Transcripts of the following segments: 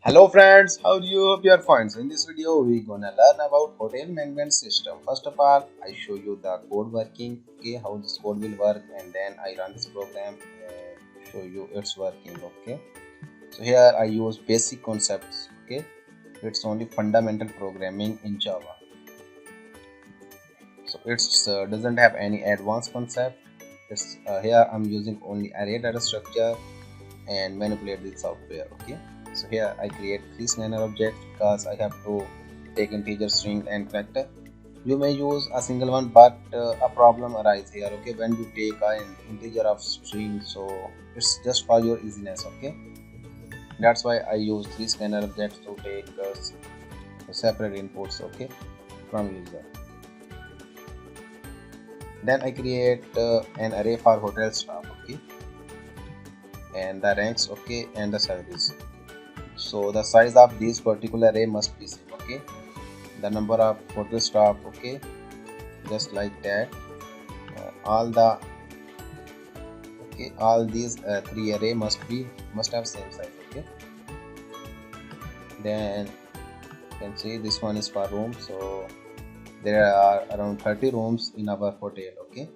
Hello friends, how do you hope you are fine? So in this video we gonna learn about hotel management system. First of all, I show you the code working, okay, how this code will work, and then I run this program and show you it's working, okay. So here I use basic concepts, okay. It's only fundamental programming in Java. So it's doesn't have any advanced concept. It's here I'm using only array data structure and manipulate the software, okay. So here I create three scanner objects because I have to take integer, string and character. You may use a single one, but a problem arises here, okay, when you take an integer of string. So it's just for your easiness, okay. That's why I use three scanner objects to take separate inputs, okay, from user. Then I create an array for hotel staff, okay, and the ranks, okay, and the service. So the size of this particular array must be same, okay. The number of hotel staff, okay, just like that. All the okay, all these three array must have same size, okay. Then you can see this one is for room. So there are around 30 rooms in our hotel, okay.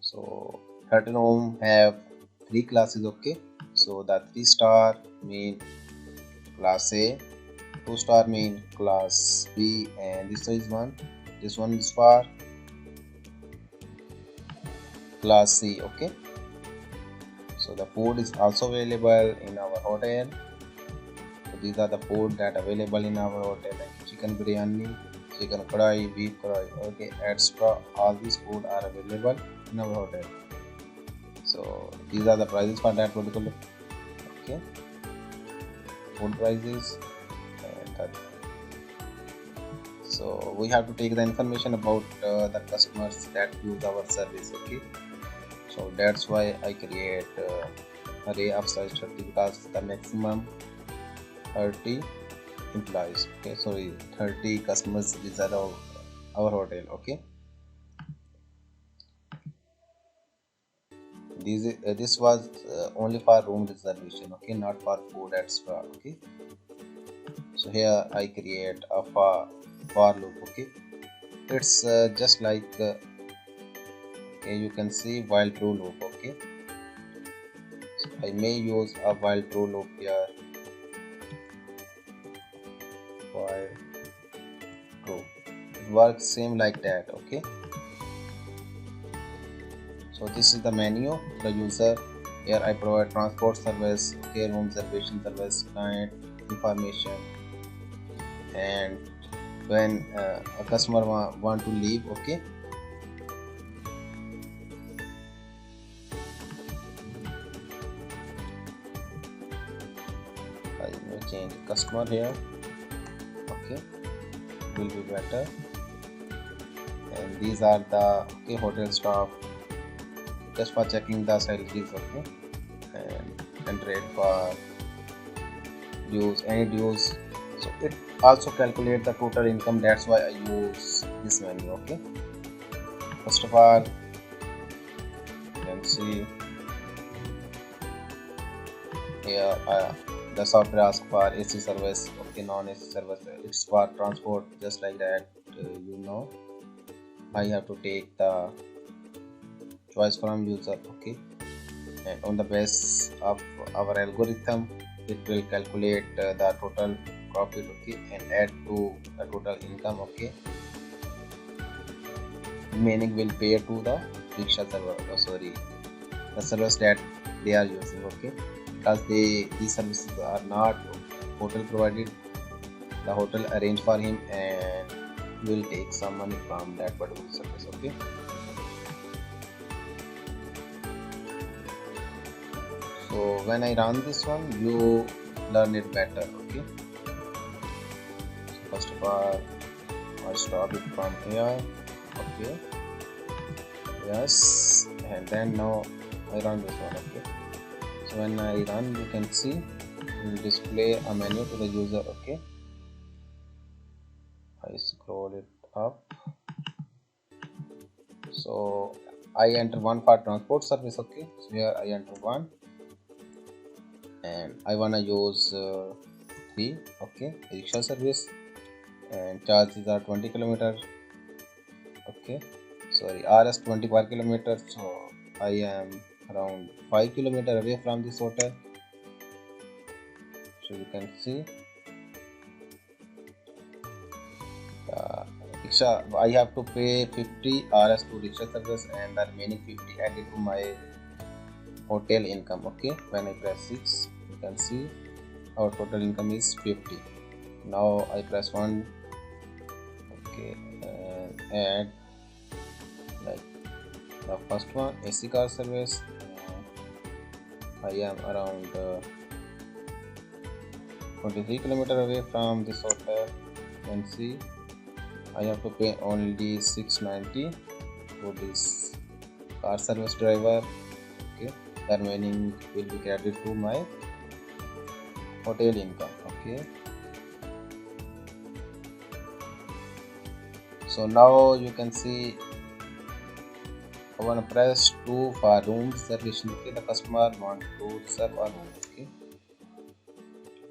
So 30 room have three classes, okay. So the 3-star mean class A, 2-star mean class B, and this one is for class C, okay. So the food is also available in our hotel. So these are the food that available in our hotel, like chicken biryani, chicken kadai, beef kadai, okay, extra. All these food are available in our hotel. So these are the prices for that particular, okay, food prices. And so we have to take the information about the customers that use our service, okay. So that's why I create array of size 30, because the maximum 30 employees, okay, sorry, 30 customers visit our hotel, okay. This was only for room reservation, okay, not for food extra, okay. So here I create a for loop, okay. It's just like okay, you can see while true loop, okay. So I may use a while true loop here, while true. It works same like that, okay. So this is the menu, the user. Here I provide transport service, okay, room reservation service, client information, and when a customer want to leave, okay. I may change customer here, okay, will be better. And these are the okay hotel staff, just for checking the salaries, okay, and rate for dues, any dues. So it also calculate the total income. That's why I use this menu, okay. First of all, you can see here the software asks for AC service, okay, non-AC service. It's for transport, just like that. I have to take the choice from user, okay, and on the base of our algorithm, it will calculate the total profit, okay, and add to the total income, okay. Remaining will pay to the rickshaw server, oh, sorry, the service that they are using, okay, because these services are not hotel provided. The hotel arrange for him and will take some money from that particular service, okay. So when I run this one, you learn it better, okay. So first of all, I stop it from here, okay, yes, and then now I run this one, okay. So when I run, you can see it will display a menu to the user, okay. I scroll it up. So I enter one for transport service, okay. So here I enter one, and I wanna use 3. Okay, rickshaw service, and charges are 20 kilometer. Okay, sorry, rs 20 per kilometer, so I am around 5 kilometer away from this hotel. So you can see rickshaw, I have to pay 50 rs to rickshaw service and the remaining 50 added to my hotel income. Okay, when I press 6, you can see our total income is 50. Now I press 1. Okay, and add like the first one, AC car service. I am around 23 kilometer away from this hotel. You can see I have to pay only 690 to this car service driver. Okay, the remaining will be credited to my hotel income. Okay, so now you can see I want to press 2 for room reservation. Okay, the customer want to reserve a room. Okay,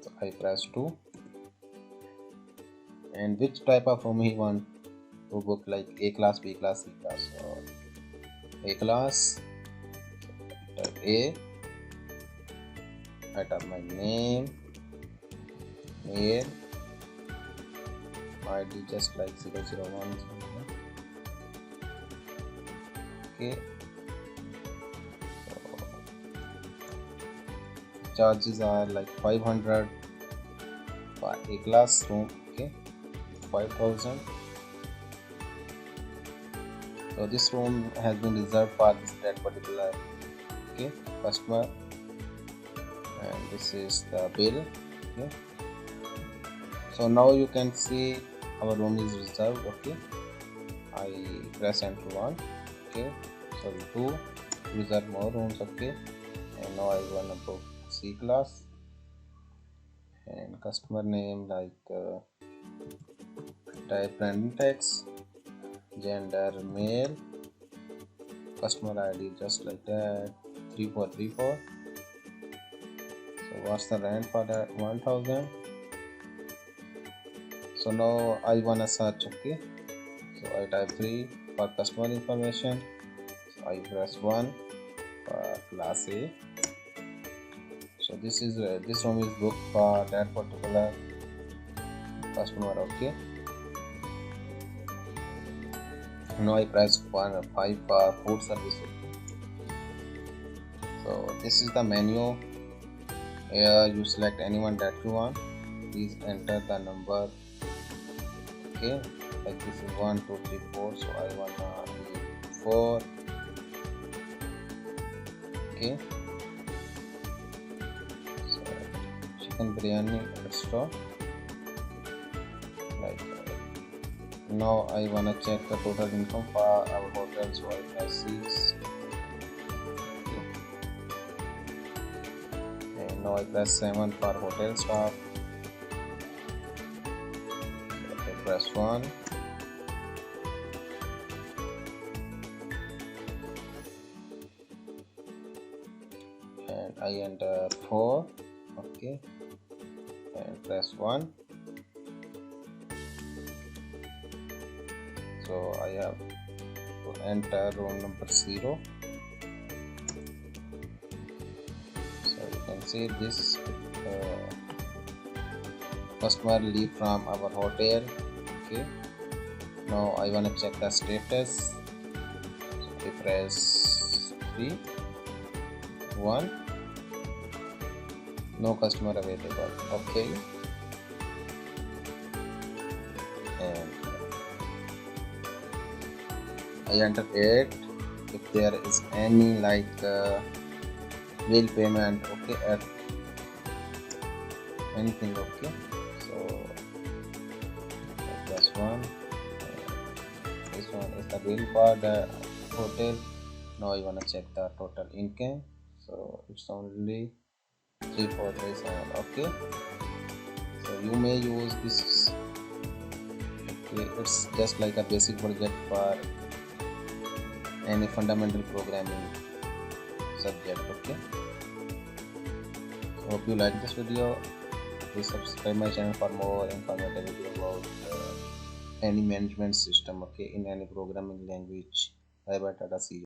so I press 2, and which type of room he want to book, like A class, B class, C class. So A class, type A, I type my name, mail, ID just like 001. Okay, so charges are like 500 for A class room. Okay, 5000. So this room has been reserved for that particular customer, and this is the bill. Okay, so now you can see our room is reserved. Okay, I press enter 1. Okay, so 2 reserve more rooms. Okay, and now I wanna book C class, and customer name like type random text, gender male, customer ID just like that 3434. So what's the rent for that? 1000. So now I wanna search. Okay, so I type 3 for customer information. So I press 1 for class A. So this room is booked for that particular customer. Okay, now I press 5 for food service. So this is the menu. Here you select anyone that you want. Please enter the number. Okay, like this is 1 2 3 4, so I want 4. Okay, so chicken biryani extra. Like now I wanna check the total income for our hotel, so I press 6. Okay, and now I press 7 for hotel staff. So I press 1. And I enter 4. Okay, and press 1. So I have to enter room number 0. So you can see this customer leave from our hotel. Okay, now I want to check the status. So I press 3 1, no customer available. Okay, and I enter 8 if there is any like bill payment. Okay, at anything. Okay, so plus 1. This one is the bill for the hotel. Now I wanna check the total income. So it's only 3437. Okay, so you may use this. Okay, it's just like a basic project for any fundamental programming subject. Okay, so Hope you like this video. Please subscribe my channel for more informative video about any management system, okay, in any programming language. Bye bye, Tata, see you.